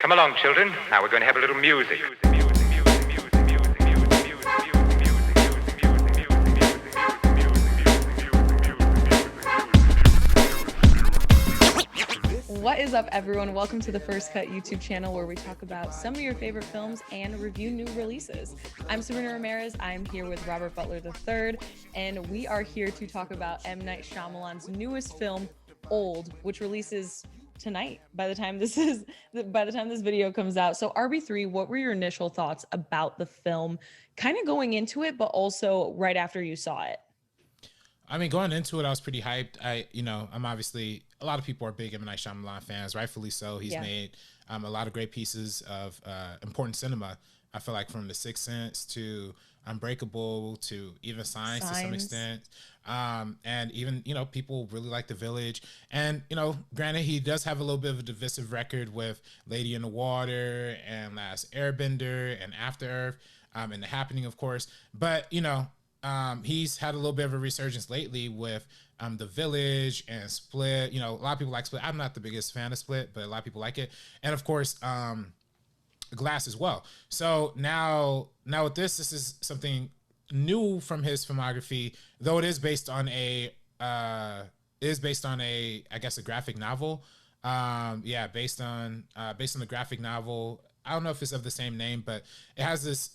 Come along, children. Now we're going to have a little music. What is up, everyone? Welcome to the First Cut YouTube channel, where we talk about some of your favorite films and review new releases. I'm Sabrina Ramirez. I'm here with Robert Butler III, and we are here to talk about M. Night Shyamalan's newest film, Old, which releases tonight by the time this video comes out. So RB3, what were your initial thoughts about the film, kind of going into it, but also right after you saw it? I mean, going into it, I was pretty hyped. I'm obviously, a lot of people are big M. Night Shyamalan fans, rightfully so. He's made a lot of great pieces of important cinema. I feel like from The Sixth Sense to Unbreakable to even Signs to some extent. And even, people really like The Village. And, granted, he does have a little bit of a divisive record with Lady in the Water and Last Airbender and After Earth, and The Happening, of course. But, he's had a little bit of a resurgence lately with The Village and Split. A lot of people like Split. I'm not the biggest fan of Split, but a lot of people like it. And of course, Glass as well. So now with this is something new from his filmography, though it is based on a I guess a graphic novel. Based on the graphic novel. I don't know if it's of the same name, but it has this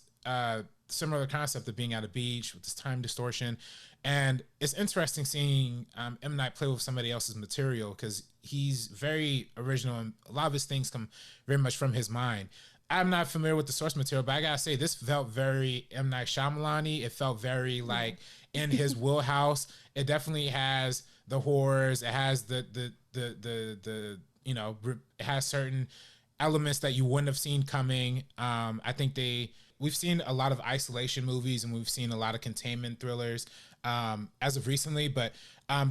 similar concept of being at a beach with this time distortion. And it's interesting seeing M. Night play with somebody else's material, because he's very original and a lot of his things come very much from his mind. I'm not familiar with the source material, but I gotta say, this felt very M. Night Shyamalan-y. It felt very like in his wheelhouse. It definitely has the horrors. It has it has certain elements that you wouldn't have seen coming. I think we've seen a lot of isolation movies and we've seen a lot of containment thrillers as of recently, but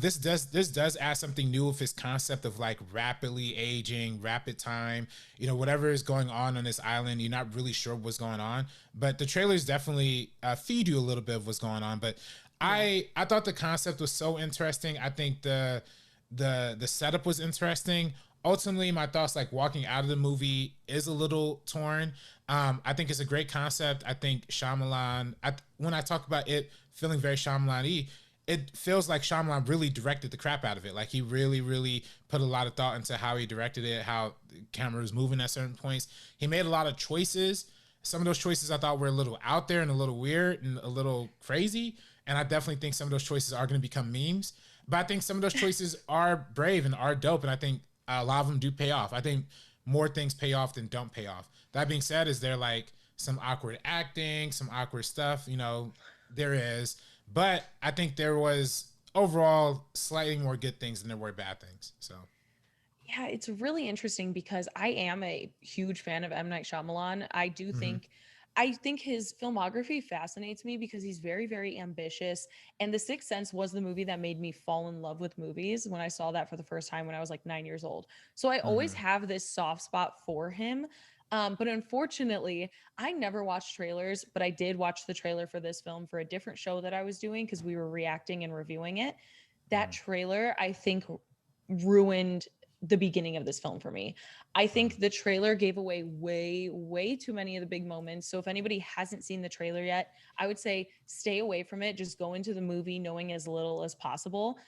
this does add something new with his concept of like rapidly aging, rapid time, whatever is going on this island, you're not really sure what's going on, but the trailers definitely feed you a little bit of what's going on. But I thought the concept was so interesting. I think the setup was interesting. Ultimately, my thoughts, like walking out of the movie, is a little torn. I think it's a great concept. I think Shyamalan, when I talk about it feeling very Shyamalan-y, it feels like Shyamalan really directed the crap out of it. Like he really, really put a lot of thought into how he directed it, how the camera was moving at certain points. He made a lot of choices. Some of those choices I thought were a little out there and a little weird and a little crazy. And I definitely think some of those choices are going to become memes. But I think some of those choices are brave and are dope. And I think a lot of them do pay off. I think more things pay off than don't pay off. That being said, is there like some awkward acting, some awkward stuff? There is. But I think there was overall slightly more good things than there were bad things. So, yeah, it's really interesting because I am a huge fan of M. Night Shyamalan. I think his filmography fascinates me because he's very, very ambitious. And The Sixth Sense was the movie that made me fall in love with movies when I saw that for the first time when I was like 9 years old. So I always have this soft spot for him. But unfortunately, I never watched trailers, but I did watch the trailer for this film for a different show that I was doing because we were reacting and reviewing it. That trailer, I think, ruined the beginning of this film for me. I think the trailer gave away way too many of the big moments. So if anybody hasn't seen the trailer yet, I would say stay away from it. Just go into the movie knowing as little as possible.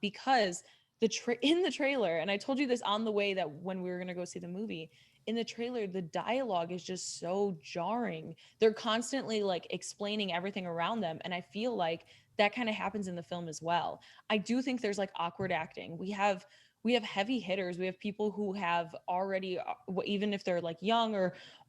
Because in the trailer, and I told you this on the way that when we were going to go see the movie, in the trailer, the dialogue is just so jarring. They're constantly like explaining everything around them. And I feel like that kind of happens in the film as well. I do think there's like awkward acting. We have heavy hitters. We have people who have already, even if they're like young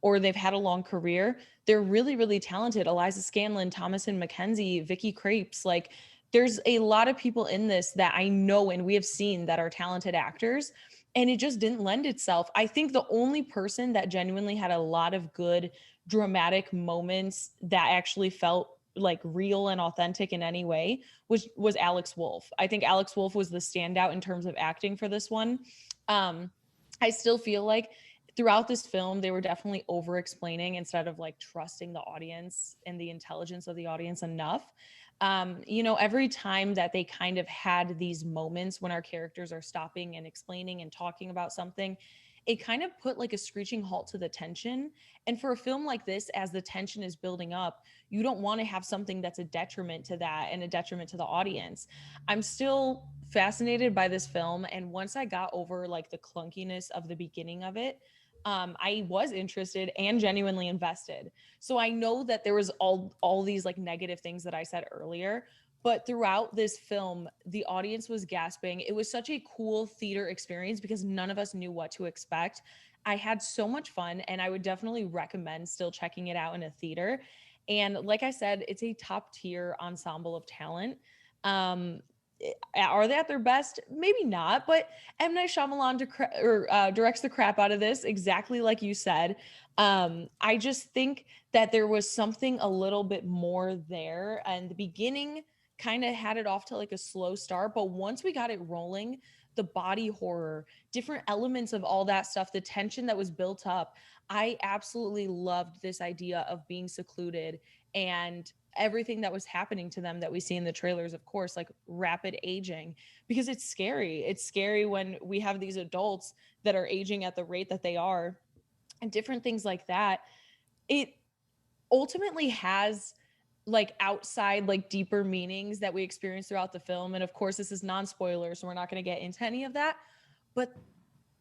or they've had a long career, they're really, really talented. Eliza Scanlon, Thomasin McKenzie, Vicky Krieps. Like there's a lot of people in this that I know and we have seen that are talented actors. And it just didn't lend itself. I think the only person that genuinely had a lot of good dramatic moments that actually felt like real and authentic in any way was Alex Wolff. I think Alex Wolff was the standout in terms of acting for this one. I still feel like throughout this film, they were definitely over explaining instead of like trusting the audience and the intelligence of the audience enough. Every time that they kind of had these moments when our characters are stopping and explaining and talking about something, it kind of put like a screeching halt to the tension. And for a film like this, as the tension is building up, you don't want to have something that's a detriment to that and a detriment to the audience. I'm still fascinated by this film. And once I got over like the clunkiness of the beginning of it, I was interested and genuinely invested. So I know that there was all these like negative things that I said earlier, but throughout this film, the audience was gasping. It was such a cool theater experience because none of us knew what to expect. I had so much fun, and I would definitely recommend still checking it out in a theater. And like I said, it's a top tier ensemble of talent. Um, are they at their best? Maybe not, but M. Night Shyamalan directs the crap out of this, exactly like you said. I just think that there was something a little bit more there, and the beginning kind of had it off to like a slow start, but once we got it rolling, the body horror, different elements of all that stuff, the tension that was built up, I absolutely loved this idea of being secluded and everything that was happening to them that we see in the trailers, of course, like rapid aging, because it's scary. It's scary when we have these adults that are aging at the rate that they are and different things like that. It ultimately has like outside, like deeper meanings that we experience throughout the film. And of course, this is non-spoiler, so we're not going to get into any of that. But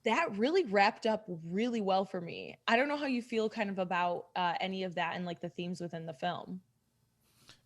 that really wrapped up really well for me. I don't know how you feel kind of about any of that and like the themes within the film.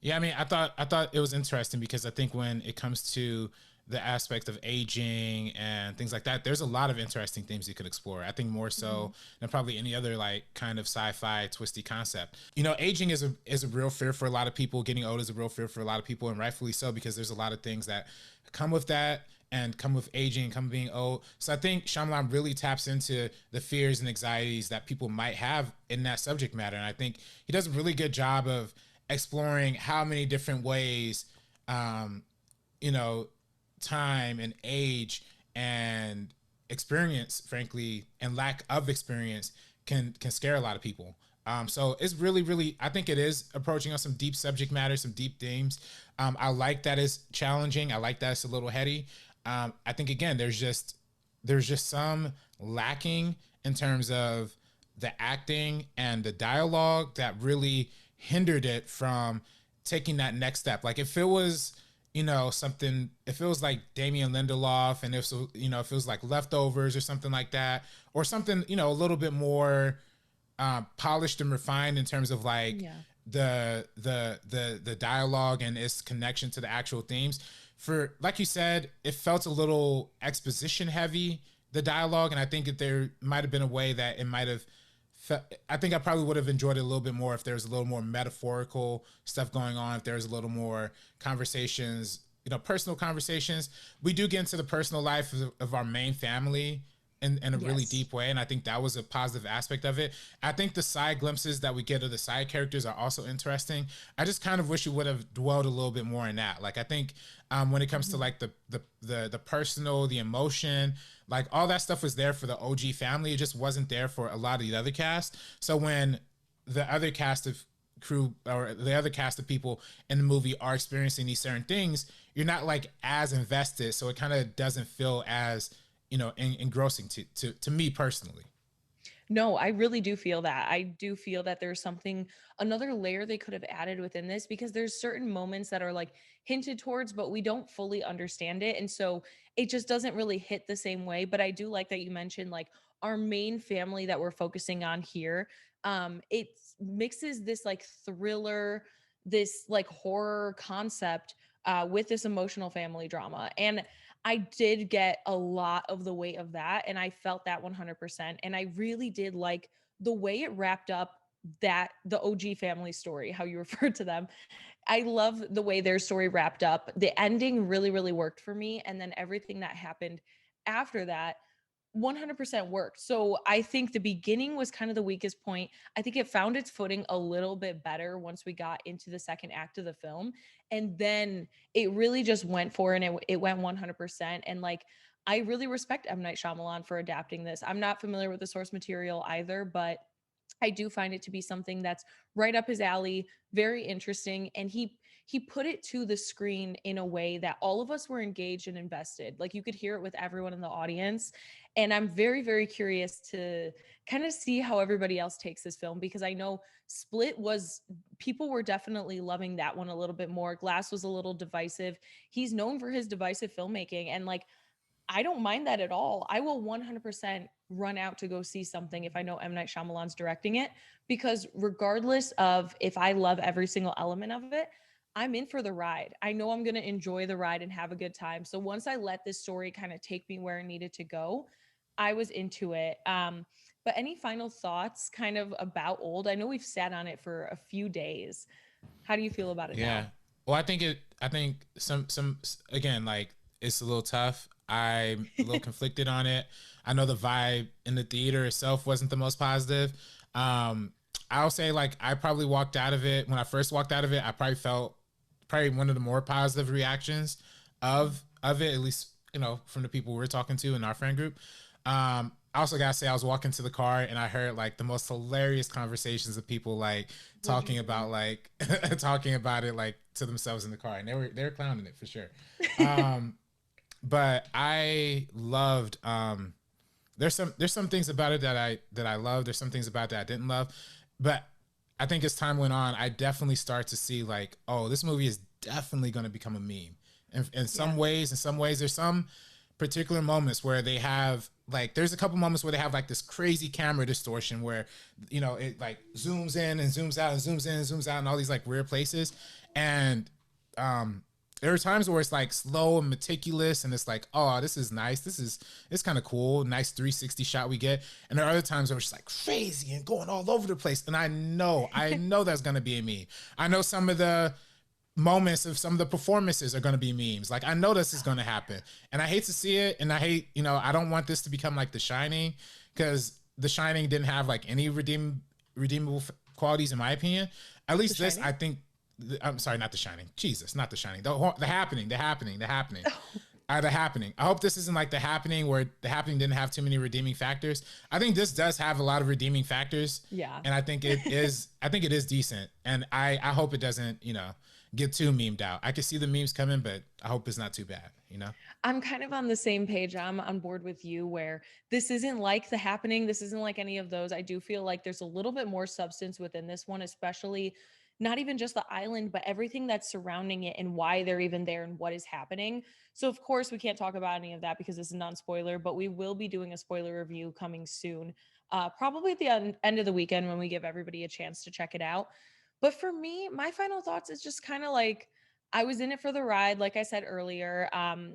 Yeah, I mean, I thought it was interesting because I think when it comes to the aspect of aging and things like that, there's a lot of interesting themes you could explore. I think more so than probably any other like kind of sci-fi twisty concept. You know, aging is a real fear for a lot of people. Getting old is a real fear for a lot of people, and rightfully so, because there's a lot of things that come with that and come with aging, come being old. So I think Shyamalan really taps into the fears and anxieties that people might have in that subject matter. And I think he does a really good job of exploring how many different ways, you know, time and age and experience, frankly, and lack of experience can scare a lot of people. So it's really, I think it is approaching on some deep subject matter, some deep themes. I like that it's challenging. I like that it's a little heady. I think again, there's just some lacking in terms of the acting and the dialogue that really hindered it from taking that next step. Like if it was, something, if it was like Damien Lindelof and if it was like Leftovers or something like that, or something, a little bit more polished and refined in terms of like the dialogue and its connection to the actual themes. For like you said, it felt a little exposition heavy, the dialogue, and I think that there might have been a way that it might have. I think I probably would have enjoyed it a little bit more if there was a little more metaphorical stuff going on, if there was a little more conversations, personal conversations. We do get into the personal life of our main family in a really deep way, and I think that was a positive aspect of it. I think the side glimpses that we get of the side characters are also interesting. I just kind of wish we would have dwelled a little bit more in that. Like I think when it comes to like the personal, the emotion, like all that stuff was there for the OG family. It just wasn't there for a lot of the other cast. So when the other cast of crew or the other cast of people in the movie are experiencing these certain things, you're not like as invested. So it kind of doesn't feel as, engrossing to me personally. No, I really do feel that. I do feel that there's something, another layer they could have added within this, because there's certain moments that are like hinted towards, but we don't fully understand it. And so it just doesn't really hit the same way. But I do like that you mentioned like our main family that we're focusing on here. It mixes this like thriller, this like horror concept with this emotional family drama. And I did get a lot of the weight of that, and I felt that 100%. And I really did like the way it wrapped up that the OG family story, how you referred to them. I love the way their story wrapped up. The ending really, really worked for me. And then everything that happened after that 100% worked. So I think the beginning was kind of the weakest point. I think it found its footing a little bit better once we got into the second act of the film. And then it really just went for it, and it went 100%. And like, I really respect M. Night Shyamalan for adapting this. I'm not familiar with the source material either, but I do find it to be something that's right up his alley, very interesting. And he put it to the screen in a way that all of us were engaged and invested. Like you could hear it with everyone in the audience. And I'm very, very curious to kind of see how everybody else takes this film, because I know Split was, people were definitely loving that one a little bit more. Glass was a little divisive. He's known for his divisive filmmaking. And like, I don't mind that at all. I will 100% run out to go see something if I know M. Night Shyamalan's directing it, because regardless of if I love every single element of it, I'm in for the ride. I know I'm going to enjoy the ride and have a good time. So once I let this story kind of take me where it needed to go, I was into it. But any final thoughts kind of about Old? I know we've sat on it for a few days. How do you feel about it now? Well, I think some, again, like it's a little tough. I'm a little conflicted on it. I know the vibe in the theater itself wasn't the most positive. I'll say like I probably walked out of it, when I first walked out of it, I probably felt one of the more positive reactions of it, at least, you know, from the people we're talking to in our friend group. I also gotta say I was walking to the car and I heard like the most hilarious conversations of people like talking about like talking about it like to themselves in the car, and they were clowning it for sure. But I loved there's some things about it that I love. There's some things about it that I didn't love. But I think as time went on, I definitely start to see like, oh, this movie is definitely going to become a meme. And in some ways, there's some particular moments where they have like, there's a couple moments where they have like this crazy camera distortion where, you know, it like zooms in and zooms out and zooms in and zooms out in all these like weird places. And there are times where it's like slow and meticulous and it's like, oh, this is nice. It's kind of cool. Nice 360 shot we get. And there are other times where it's just like crazy and going all over the place. And I know that's going to be a meme. I know some of the moments of some of the performances are going to be memes. Like I know this is going to happen, and I hate to see it. And I hate, you know, I don't want this to become like The Shining, because The Shining didn't have like any redeemable qualities in my opinion. At least this, I think, I'm sorry, not The Shining. Jesus, not The Shining. The Happening. The Happening. I hope this isn't like The Happening, where The Happening didn't have too many redeeming factors. I think this does have a lot of redeeming factors. Yeah. And I think it is. I think it is decent, and I hope it doesn't, you know, get too memed out. I can see the memes coming, but I hope it's not too bad, you know? I'm kind of on the same page. I'm on board with you, where this isn't like The Happening. This isn't like any of those. I do feel like there's a little bit more substance within this one, especially not even just the island, but everything that's surrounding it and why they're even there and what is happening. So of course we can't talk about any of that because this is non-spoiler, but we will be doing a spoiler review coming soon. Probably at the end of the weekend when we give everybody a chance to check it out. But for me, my final thoughts is just kind of like, I was in it for the ride, like I said earlier.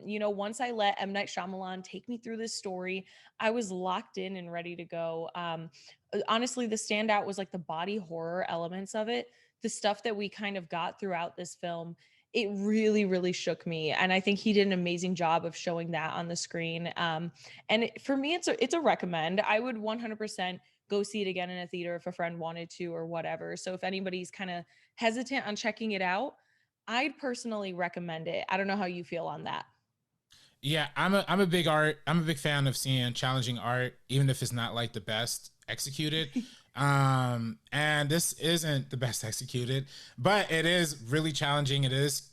You know, once I let M. Night Shyamalan take me through this story, I was locked in and ready to go. Honestly, the standout was like the body horror elements of it, the stuff that we kind of got throughout this film. It really, really shook me. And I think he did an amazing job of showing that on the screen. For me, it's a recommend. I would 100% go see it again in a theater if a friend wanted to or whatever. So if anybody's kind of hesitant on checking it out, I'd personally recommend it. I don't know how you feel on that. Yeah, I'm a big fan of seeing challenging art, even if it's not like the best executed. And this isn't the best executed, but it is really challenging. It's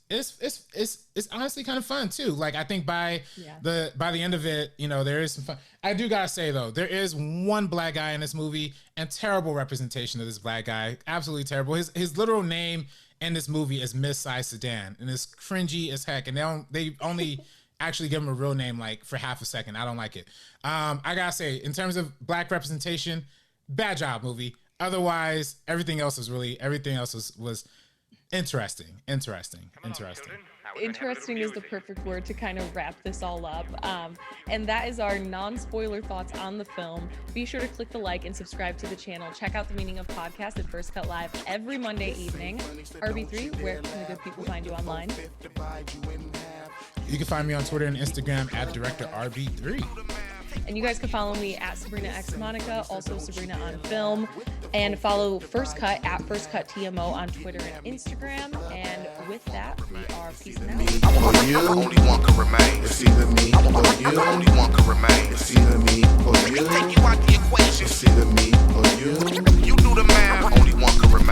honestly kind of fun too. Like I think by the end of it, you know, there is some fun. I do gotta say though, there is one black guy in this movie, and terrible representation of this black guy. Absolutely terrible. His literal name in this movie is Miss Size Sedan, and it's cringy as heck. And they only actually give him a real name like for half a second. I don't like it. I gotta say, in terms of black representation, bad job, movie. Otherwise, everything else was interesting. Interesting is the perfect word to kind of wrap this all up. And that is our non-spoiler thoughts on the film. Be sure to click the like and subscribe to the channel. Check out the Meaning of Podcast at First Cut Live every Monday evening. RB3, where can the good people find you online? You can find me on Twitter and Instagram at Director RB3. And you guys can follow me at Sabrina X Monica, also Sabrina on Film, and follow First Cut at First Cut TMO on Twitter and Instagram. And with that, we are peacing out. or you. Only one can remain. It's either me or you. Only one can remain. It's either me or you. Take you out the equation. It's either me or you. You do the math. Only one can remain.